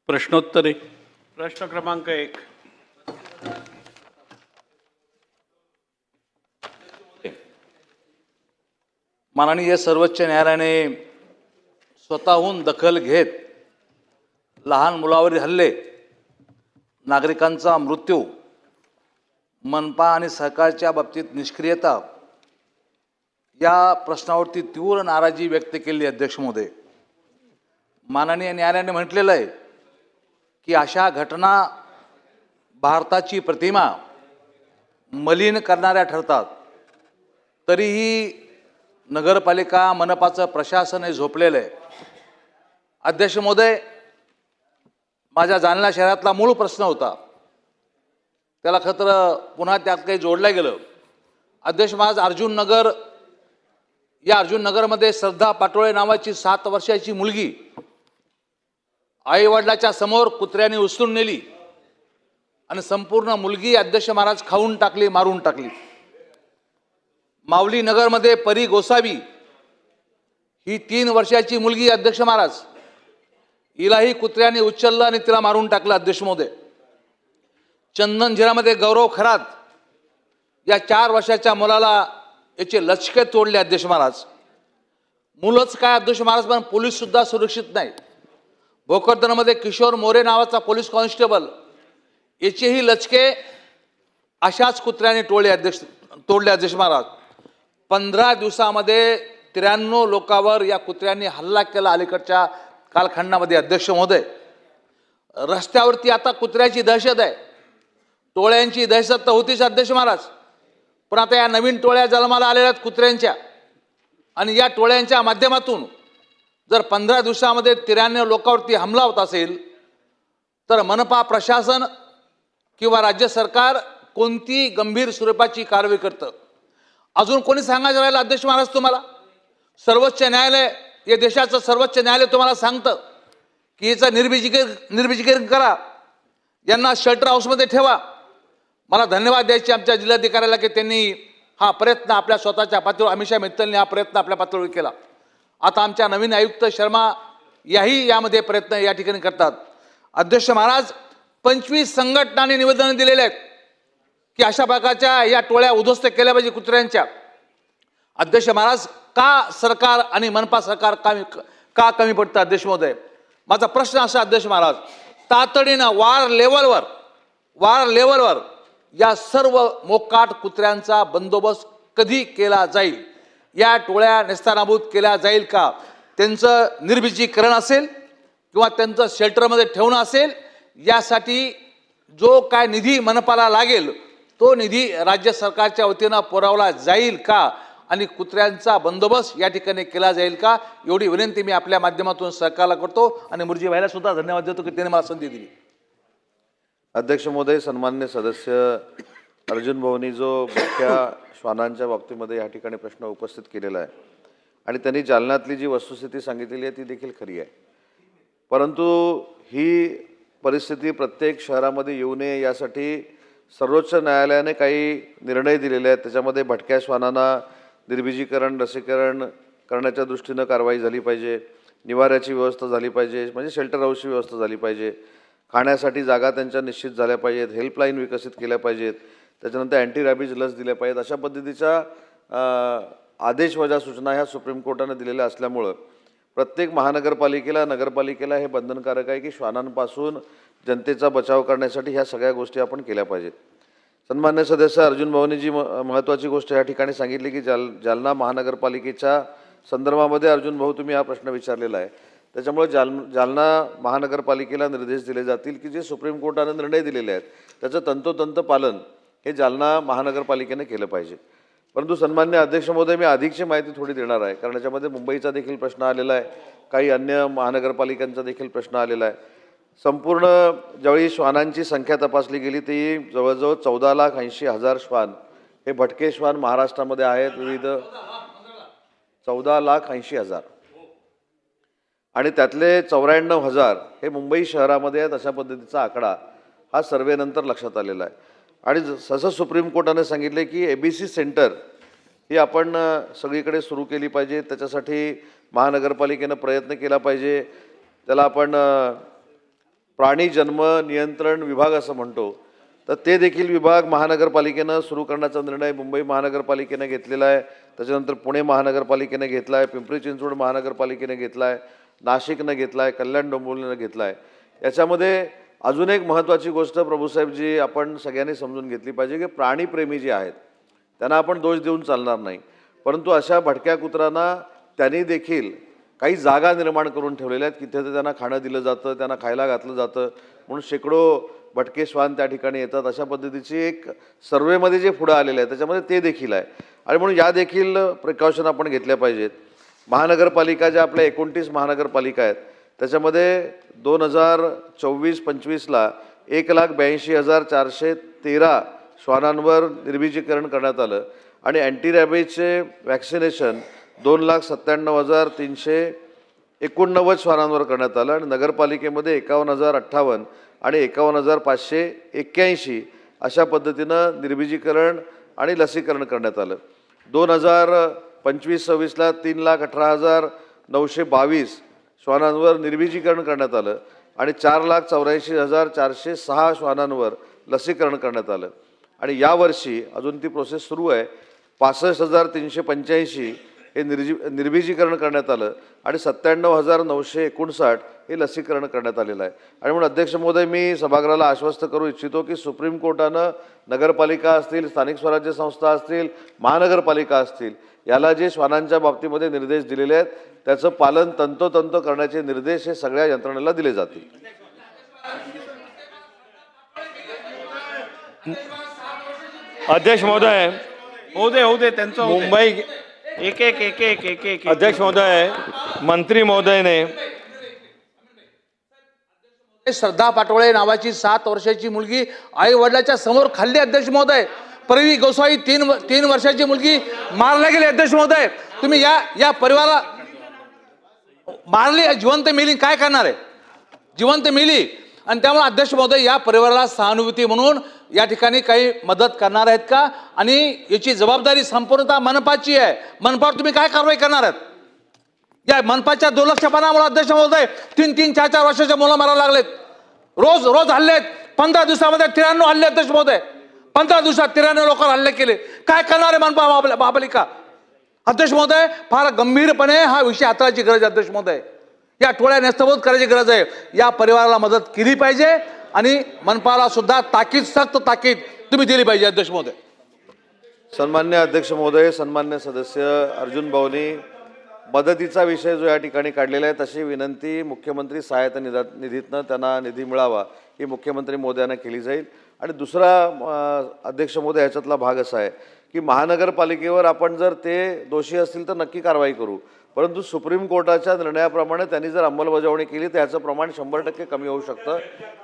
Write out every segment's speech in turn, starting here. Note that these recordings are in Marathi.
प्रश्नोत्तरे. प्रश्न क्रमांक 1. माननीय सर्वोच्च न्यायालयाने स्वतःहून दखल घेत लहान मुलावरील हल्ले, नागरिकांचा मृत्यू, मनपा आणि सरकारच्या बाबतीत निष्क्रियता या प्रश्नावरती तीव्र नाराजी व्यक्त केली. अध्यक्ष महोदय, माननीय न्यायालयाने म्हटलेलं आहे की अशा घटना भारताची प्रतिमा मलिन करणाऱ्या ठरतात. तरीही नगरपालिका मनपाचं प्रशासन हे झोपलेलं आहे. अध्यक्ष महोदय, माझ्या जालना शहरातला मूळ प्रश्न होता, त्याला खरं पुन्हा त्यात काही जोडलं गेलं. अध्यक्ष, माझ अर्जुन नगरमध्ये श्रद्धा पाटोळे नावाची 7 वर्षाची मुलगी आईवडिलाच्या समोर कुत्र्याने उचलून नेली आणि संपूर्ण मुलगी अध्यक्ष महाराज खाऊन टाकली, मारून टाकली. मावली नगरमध्ये परी गोसावी ही 3 वर्षाची मुलगी अध्यक्ष महाराज, हिलाही कुत्र्याने उचललं आणि तिला मारून टाकलं. अध्यक्ष महोदय, चंदनझिरामध्ये गौरव खरात या 4 वर्षाच्या मुलाला याचे लचके तोडले. अध्यक्ष महाराज, मुलंच काय अध्यक्ष महाराज, पण पोलीस सुद्धा सुरक्षित नाही. भोकरदनमध्ये किशोर मोरे नावाचा पोलीस कॉन्स्टेबल, याचेही लचके अशाच कुत्र्याने तोडले. अध्यक्ष महाराज, 15 दिवसामध्ये 93 लोकांवर या कुत्र्यांनी हल्ला केला अलीकडच्या कालखंडामध्ये. अध्यक्ष महोदय, रस्त्यावरती आता कुत्र्याची दहशत आहे. टोळ्यांची दहशत तर होतीच अध्यक्ष महाराज, पण आता या नवीन टोळ्या जन्माला आलेल्या आहेत कुत्र्यांच्या, आणि या टोळ्यांच्या माध्यमातून जर 15 दिवसामध्ये 93 लोकांवरती हमला होत असेल तर मनपा प्रशासन किंवा राज्य सरकार कोणती गंभीर स्वरूपाची कारवाई करतं? अजून कोणी सांगायचं राहिलं अध्यक्ष महाराज तुम्हाला? सर्वोच्च न्यायालय, या देशाचं सर्वोच्च न्यायालय तुम्हाला सांगतं की याचं निर्बीजीकरण करा, यांना शेल्टर हाऊसमध्ये ठेवा. मला धन्यवाद द्यायचे आमच्या जिल्हाधिकाऱ्याला की त्यांनी हा प्रयत्न आपल्या स्वतःच्या पातळीवर, अमिषा मित्तलने हा प्रयत्न आपल्या पातळीवर केला. आता आमच्या नवीन आयुक्त शर्मा यामध्ये प्रयत्न या ठिकाणी करतात. अध्यक्ष महाराज, 25 संघटनांनी निवेदन दिलेले आहेत की अशा प्रकारच्या या टोळ्या उद्ध्वस्त केल्या पाहिजे कुत्र्यांच्या. अध्यक्ष महाराज, का सरकार आणि मनपा सरकार का कमी पडतं? अध्यक्ष महोदय, माझा प्रश्न असा अध्यक्ष महाराज, तातडीनं वार लेवलवर या सर्व मोकाट कुत्र्यांचा बंदोबस्त कधी केला जाईल? या टोळ्या नेस्तानाबूत केल्या जाईल का? त्यांचं निर्बीजीकरण असेल किंवा त्यांचं शेल्टरमध्ये ठेवणं असेल, यासाठी जो काय निधी मनपाला लागेल तो निधी राज्य सरकारच्या वतीनं पुरवला जाईल का? आणि कुत्र्यांचा बंदोबस्त या ठिकाणी केला जाईल का? एवढी विनंती मी आपल्या माध्यमातून सरकारला करतो आणि मुरजी भाईला सुद्धा धन्यवाद देतो की त्यांनी मला संधी दिली. अध्यक्ष महोदय, सन्मान्य सदस्य अर्जुन भाऊंनी जो मुख्या श्वानांच्या बाबतीमध्ये या ठिकाणी प्रश्न उपस्थित केलेला आहे आणि त्यांनी जालन्यातली जी वस्तुस्थिती सांगितलेली आहे ती देखील खरी आहे, परंतु ही परिस्थिती प्रत्येक शहरामध्ये येऊ नये यासाठी सर्वोच्च न्यायालयाने काही निर्णय दिलेले आहेत. त्याच्यामध्ये भटक्या श्वानांना निर्बीजीकरण, लसीकरण करण्याच्या दृष्टीनं कारवाई झाली पाहिजे, निवाऱ्याची व्यवस्था झाली पाहिजे, म्हणजे शेल्टर हाऊसची व्यवस्था झाली पाहिजे, खाण्यासाठी जागा त्यांच्या निश्चित झाल्या पाहिजेत, हेल्पलाईन विकसित केल्या पाहिजेत, त्याच्यानंतर अँटी रॅबीज लस दिल्या पाहिजेत. अशा पद्धतीच्या आदेशवजा सूचना ह्या सुप्रीम कोर्टाने दिलेल्या असल्यामुळं प्रत्येक महानगरपालिकेला, नगरपालिकेला हे बंधनकारक आहे की श्वानांपासून जनतेचा बचाव करण्यासाठी ह्या सगळ्या गोष्टी आपण केल्या पाहिजेत. सन्मान्य सदस्य अर्जुन भाऊंनी जी महत्त्वाची गोष्ट या ठिकाणी सांगितली की जालना महानगरपालिकेच्या संदर्भामध्ये अर्जुन भाऊ तुम्ही हा प्रश्न विचारलेला आहे, त्याच्यामुळे जालना महानगरपालिकेला निर्देश दिले जातील की जे सुप्रीम कोर्टाने निर्णय दिलेले आहेत त्याचं तंतोतंत पालन हे जालना महानगरपालिकेने केलं पाहिजे. परंतु सन्मान्य अध्यक्ष महोदय, मी अधिकची माहिती थोडी देणार आहे, कारण याच्यामध्ये मुंबईचा देखील प्रश्न आलेला आहे, काही अन्य महानगरपालिकांचा देखील प्रश्न आलेला आहे. संपूर्ण ज्यावेळी श्वानांची संख्या तपासली गेली ती जवळजवळ 14,80,000 श्वान हे भटके श्वान महाराष्ट्रामध्ये आहेत. विविध 14,80,000 आणि त्यातले 94,000 हे मुंबई शहरामध्ये आहेत. अशा पद्धतीचा आकडा हा सर्वेनंतर लक्षात आलेला आहे. आणि जसं सुप्रीम कोर्टाने सांगितले की ABC सेंटर ही आपण सगळीकडे सुरू केली पाहिजे, त्याच्यासाठी महानगरपालिकेनं प्रयत्न केला पाहिजे. त्याला आपण प्राणी जन्म नियंत्रण विभाग असं म्हणतो, तर ते देखील विभाग महानगरपालिकेनं सुरू करण्याचा निर्णय मुंबई महानगरपालिकेनं घेतलेला आहे. त्याच्यानंतर पुणे महानगरपालिकेनं घेतला आहे, पिंपरी चिंचवड महानगरपालिकेनं घेतला आहे, नाशिकनं घेतला आहे, कल्याण डोंबिवलीनं घेतला आहे. याच्यामध्ये अजून एक महत्त्वाची गोष्ट प्रभूसाहेबजी आपण सगळ्यांनी समजून घेतली पाहिजे की प्राणीप्रेमी जे आहेत त्यांना आपण दोष देऊन चालणार नाही, परंतु अशा भटक्या कुत्र्यांना त्यांनी देखील काही जागा निर्माण करून ठेवलेल्या आहेत की तिथे त्यांना खाणं दिलं जातं, त्यांना खायला घातलं जातं, म्हणून शेकडो भटके श्वान त्या ठिकाणी येतात. अशा पद्धतीची एक सर्वेमध्ये जे पुढं आलेलं आहे त्याच्यामध्ये ते देखील आहे. आणि म्हणून या देखील प्रिकॉशन आपण घेतल्या पाहिजेत. महानगरपालिका ज्या आपल्या 29 महानगरपालिका आहेत त्याच्यामध्ये 2024-25ला 1,82,413 श्वानांवर निर्बीजीकरण करण्यात आलं आणि अँटी रॅबीजचे वॅक्सिनेशन 2,97,389 श्वानांवर करण्यात आलं आणि नगरपालिकेमध्ये 51,058 आणि 51,581 अशा पद्धतीनं निर्बीजीकरण आणि लसीकरण करण्यात आलं. 2025-26ला 3,18,922 श्वानांवर निर्बीजीकरण करण्यात आलं आणि 4,84,406 श्वानांवर लसीकरण करण्यात आलं. आणि यावर्षी अजून ती प्रोसेस सुरू आहे, 65,385 हे निर्बीजीकरण करण्यात आलं आणि 97,959 हे लसीकरण करण्यात आलेलं आहे. आणि म्हणून अध्यक्ष महोदय, मी सभागृहाला आश्वस्त करू इच्छितो की सुप्रीम कोर्टानं नगरपालिका असतील, स्थानिक स्वराज्य संस्था असतील, महानगरपालिका असतील, याला जे श्वानांच्या बाबतीमध्ये निर्देश दिलेले आहेत त्याचं पालन तंतोतंत करण्याचे निर्देश हे सगळ्या यंत्रणेला दिले जातील. अध्यक्ष महोदय, होऊ दे त्यांचं होऊ दे. मुंबई एक अध्यक्ष महोदय, मंत्री महोदय ने श्रद्धा पाटोळे नावाची 7 वर्षाची मुलगी आई वडिलाच्या समोर खाल्ली. अध्यक्ष महोदय, परवी गोसावी 3 वर्षाची मुलगी मारल्या गेली. अध्यक्ष महोदय, तुम्ही या परिवाराला मारली, जिवंत मेली, काय करणार आहे? जिवंत मेली. आणि त्यामुळे अध्यक्ष महोदय, या परिवाराला सहानुभूती म्हणून या ठिकाणी काही मदत करणार आहेत का? आणि याची जबाबदारी संपूर्णतः मनपाची आहे. मनपावर तुम्ही काय कारवाई करणार आहात? या मनपाच्या दुर्लक्षपणामुळे अध्यक्ष महोदय 3-3, 4-4 वर्षाच्या मुलं मारायला लागलेत. रोज हल्ले आहेत. 15 दिवसामध्ये 93 हल्ले. अध्यक्ष महोदय, 15 दिवसात 93 लोकांवर हल्ले केले. काय करणार आहे मनपा महापालिका? अध्यक्ष महोदय, फार गंभीरपणे हा विषय हाताळायची गरज आहे. अध्यक्ष महोदय, या टोळ्या नेस्तभूत करायची गरज आहे. या परिवाराला मदत केली पाहिजे आणि मनपाला सुद्धा सक्त ताकीद तुम्ही दिली पाहिजे. अध्यक्ष महोदय. सन्मान्य अध्यक्ष महोदय, सन्मान्य सदस्य अर्जुन भाऊनी मदतीचा विषय जो या ठिकाणी काढलेला आहे, तशी विनंती मुख्यमंत्री सहायता निधीतनं त्यांना निधी मिळावा ही मुख्यमंत्री महोदयांना केली जाईल. आणि दुसरा अध्यक्ष महोदय, याच्यातला भाग असा आहे की महानगरपालिकेवर आपण जर ते दोषी असतील तर नक्की कारवाई करू, परंतु सुप्रीम कोर्टाच्या निर्णयाप्रमाणे त्यांनी जर अंमलबजावणी केली तर याचं प्रमाण 100% कमी होऊ शकतं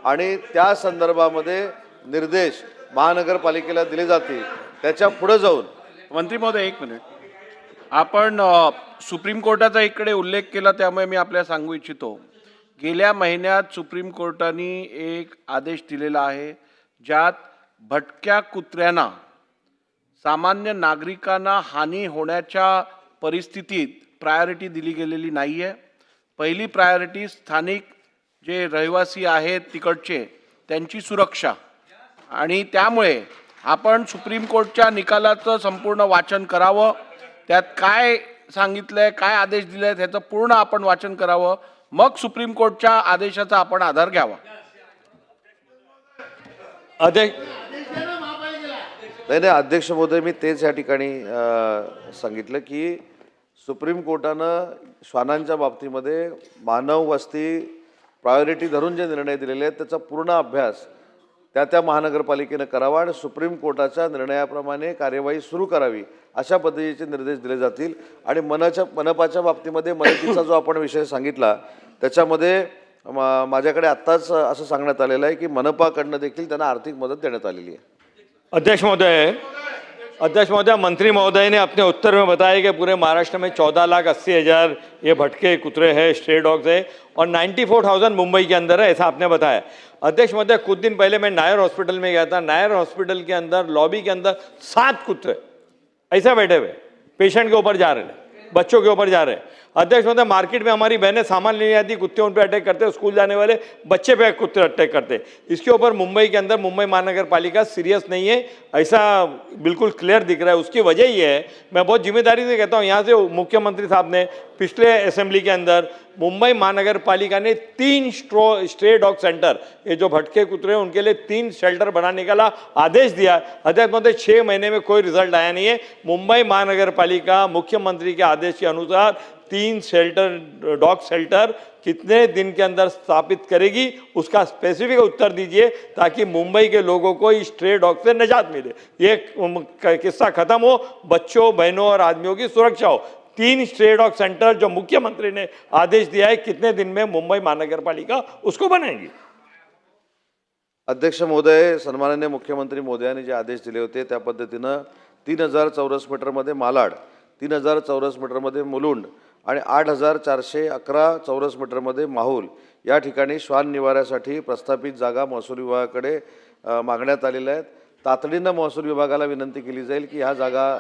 आणि त्या संदर्भामध्ये निर्देश महानगरपालिकेला दिले जातील. त्याच्या पुढे जाऊन मंत्री महोदय, 1 मिनिट. आपण सुप्रीम कोर्टाचा इकडे उल्लेख केला, त्यामुळे मी आपल्याला सांगू इच्छितो, गेल्या महिन्यात सुप्रीम कोर्टाने एक आदेश दिलेला आहे ज्यात भटक्या कुत्र्यांना, सामान्य नागरिकांना हानी होण्याच्या परिस्थितीत प्रायोरिटी दिली गेलेली नाही आहे. पहिली प्रायोरिटी स्थानिक जे रहिवासी आहेत तिकडचे, त्यांची सुरक्षा. आणि त्यामुळे आपण सुप्रीम कोर्टच्या निकालाचं संपूर्ण वाचन करावं, त्यात काय सांगितलंय, काय आदेश दिले आहेत ह्याचं पूर्ण आपण वाचन करावं, मग सुप्रीम कोर्टच्या आदेशाचा आपण आधार घ्यावा. नाही अध्यक्ष महोदय, मी तेच या ठिकाणी सांगितलं की सुप्रीम कोर्टानं श्वानांच्या बाबतीमध्ये मानव वस्ती प्रायोरिटी धरून जे निर्णय दिलेले आहेत त्याचा पूर्ण अभ्यास त्या महानगरपालिकेनं करावा आणि सुप्रीम कोर्टाच्या निर्णयाप्रमाणे कार्यवाही सुरू करावी अशा पद्धतीचे निर्देश दिले जातील. आणि मनपाच्या बाबतीमध्ये मदतीचा जो आपण विषय सांगितला त्याच्यामध्ये माझ्याकडे आत्ताच असं सांगण्यात आलेलं आहे की मनपाकडनं देखील त्यांना आर्थिक मदत देण्यात आलेली आहे. अध्यक्ष महोदय, मंत्री महोदय ने अपने उत्तर में बताया कि पूरे महाराष्ट्र में 14,80,000 ये भटके कुतरे हैं, स्ट्रे डॉग्स है और 94,000 मुंबई के अंदर है, ऐसा आपने बताया. अध्यक्ष महोदय, कुछ दिन पहले मैं नायर हॉस्पिटल में गया था. नायर हॉस्पिटल के अंदर लॉबी के अंदर 7 कुत्ते ऐसे बैठे हुए पेशेंट के ऊपर जा रहे हैं. बच्चों के ऊपर जा रहे हैं। अध्यक्ष महोदय, मार्केट में हमारी बहनें सामान लेने आती, कुत्ते उन पे अटैक करते हैं, स्कूल जाने वाले बच्चे पे कुत्ते अटैक करते हैं। इसके ऊपर मुंबई के अंदर मुंबई महानगर पालिका सीरियस नहीं है, ऐसा बिल्कुल क्लियर दिख रहा है। उसकी वजह ये है, मैं बहुत जिम्मेदारी से कहता हूँ, यहाँ से मुख्यमंत्री साहब ने पिछले असेंबली के अंदर मुंबई महानगर पालिका ने 3 स्ट्रे डॉग सेंटर, ये जो भटके कुतरे हैं उनके लिए 3 शेल्टर बनाने का आदेश दिया। अध्यक्ष महोदय, 6 महीने में कोई रिजल्ट आया नहीं है। मुंबई महानगर पालिका मुख्यमंत्री के आदेश के अनुसार 3 शेल्टर, डॉग शेल्टर कितने दिन के अंदर स्थापित करेगी, उसका स्पेसिफिक उत्तर दीजिए, ताकि मुंबई के लोगों को इस स्ट्रे डॉग से निजात मिले, ये किस्सा खत्म हो, बच्चों, बहनों और आदमियों की सुरक्षा हो। 3 स्ट्रे डॉग सेंटर जो मुख्यमंत्री ने आदेश दिया है, कितने दिन में मुंबई महानगर पालिका उसको बनाएगी? अध्यक्ष महोदय, सन्माननीय मुख्यमंत्री महोदयांनी जे आदेश दिले होते त्या पद्धतीनं 3000 चौरस मीटरमध्ये मालाड, 3000 चौरस मीटरमध्ये मुलुंड आणि 8411 चौरस मीटरमध्ये माहुल या ठिकाणी श्वान निवाऱ्यासाठी प्रस्थापित जागा महसूल विभागाकडे मागण्यात आलेल्या आहेत। तातडीनं महसूल विभागाला विनंती केली जाईल की ह्या जागा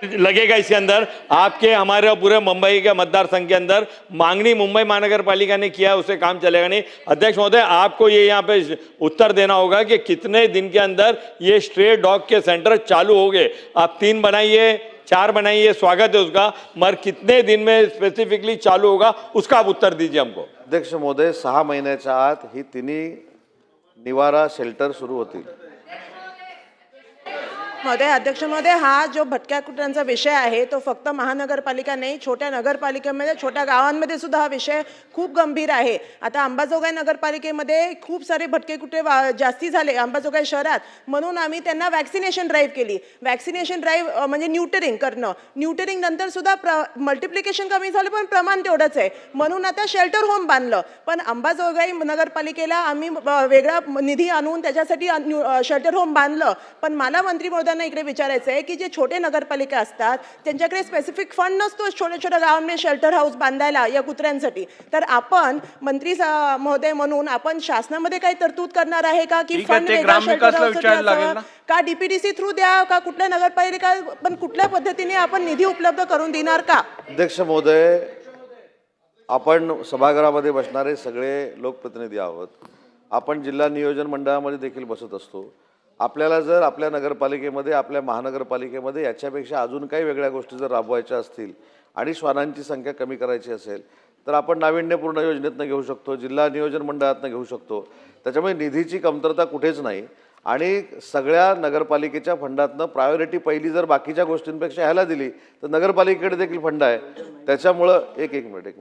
लगेगा इसके अंदर। आपके हमारे और पूरे मुंबई के मतदार संघ के अंदर मांगनी मुंबई महानगर पालिका ने किया, उससे काम चलेगा नहीं। अध्यक्ष महोदय, आपको ये यहाँ पे उत्तर देना होगा कि कितने दिन के अंदर ये स्ट्रे डॉग के सेंटर चालू हो गए। आप 3 बनाइए, 4 बनाइए, स्वागत है उसका, मगर कितने दिन में स्पेसिफिकली चालू होगा उसका आप उत्तर दीजिए हमको। अध्यक्ष महोदय, 6 महिन्याच्या आत ही तिन्ही निवारा शेल्टर सुरू होतील। महोदय, अध्यक्ष महोदय, हा जो भटक्या कुत्र्यांचा विषय आहे तो फक्त महानगरपालिका नाही, छोट्या नगरपालिकेमध्ये, छोट्या गावांमध्ये सुद्धा हा विषय खूप गंभीर आहे। आता अंबाजोगाई नगरपालिकेमध्ये खूप सारे भटके कुत्रे जास्ती झाले अंबाजोगाई शहरात, म्हणून आम्ही त्यांना वॅक्सिनेशन ड्राईव्ह केली। वॅक्सिनेशन ड्राईव्ह म्हणजे न्यूटरिंग करणं, न्यूटरिंग नंतर सुद्धा मल्टिप्लिकेशन कमी झालं पण प्रमाण तेवढंच आहे, म्हणून आता शेल्टर होम बांधलं। पण अंबाजोगाई नगरपालिकेला आम्ही वेगळा निधी आणून त्याच्यासाठी शेल्टर होम बांधलं। पण मला मंत्री महोदयांना इकडे विचारायचं आहे की जे छोटे नगरपालिका असतात त्यांच्याकडे स्पेसिफिक फंड नसतो छोट्या छोट्या गावांमध्ये शेल्टर हाऊस बांधायला या कुत्र्यांसाठी, तर आपण मंत्री महोदय म्हणून आपण शासनामध्ये काही तरतूद करणार आहे का की फंड वेगळा शेल्टर हाऊस का डीपीडीसी थ्रू द्या का कुठल्या नगरपालिका, पण कुठल्या पद्धतीने आपण निधी उपलब्ध करून देणार का? अध्यक्ष महोदय, आपण सभागृहामध्ये बसणारे सगळे लोकप्रतिनिधी आहोत, आपण जिल्हा नियोजन मंडळामध्ये देखील बसत असतो। आपल्याला जर आपल्या नगरपालिकेमध्ये, आपल्या महानगरपालिकेमध्ये याच्यापेक्षा अजून काही वेगळ्या गोष्टी जर राबवायच्या असतील आणि श्वानांची संख्या कमी करायची असेल तर आपण नाविन्यपूर्ण योजनेतनं घेऊ शकतो, जिल्हा नियोजन मंडळातनं घेऊ शकतो। त्याच्यामुळे निधीची कमतरता कुठेच नाही आणि सगळ्या नगरपालिकेच्या फंडातनं प्रायोरिटी पहिली जर बाकीच्या गोष्टींपेक्षा ह्याला दिली तर नगरपालिकेकडे देखील फंड आहे। त्याच्यामुळं एक मिनिट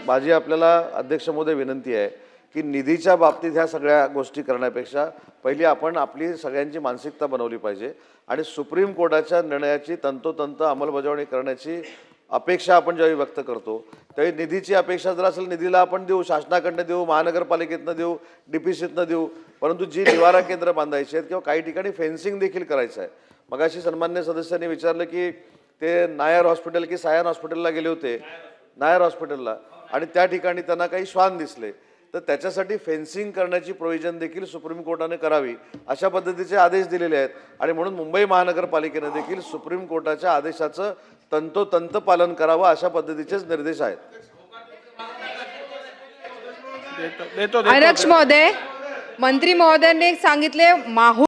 माझी आपल्याला अध्यक्ष महोदय विनंती आहे की निधीच्या बाबतीत ह्या सगळ्या गोष्टी करण्यापेक्षा पहिली आपण आपली सगळ्यांची मानसिकता बनवली पाहिजे आणि सुप्रीम कोर्टाच्या निर्णयाची तंतोतंत अंमलबजावणी करण्याची अपेक्षा आपण ज्यावेळी व्यक्त करतो त्यावेळी निधीची अपेक्षा जर असेल निधीला आपण देऊ, शासनाकडनं देऊ, महानगरपालिकेतनं देऊ, डीपीसीतनं देऊ, परंतु जी निवारा केंद्र बांधायची आहेत किंवा काही ठिकाणी फेन्सिंग देखील करायचं आहे। मगाशी सन्मान्य सदस्यांनी विचारलं की ते नायर हॉस्पिटल की सायन हॉस्पिटलला गेले होते, नायर हॉस्पिटलला, आणि त्या ठिकाणी त्यांना काही श्वान दिसले, तर त्याच्यासाठी फेन्सिंग करण्याची प्रोव्हिजन देखील सुप्रीम कोर्टाने करावी अशा पद्धतीचे आदेश दिलेले आहेत आणि म्हणून मुंबई महानगरपालिकेने देखील सुप्रीम कोर्टाच्या आदेशाचं तंतोतंत पालन करावं अशा पद्धतीचेच निर्देश आहेत। अध्यक्ष महोदय, मंत्री महोदयांनी सांगितले माहूल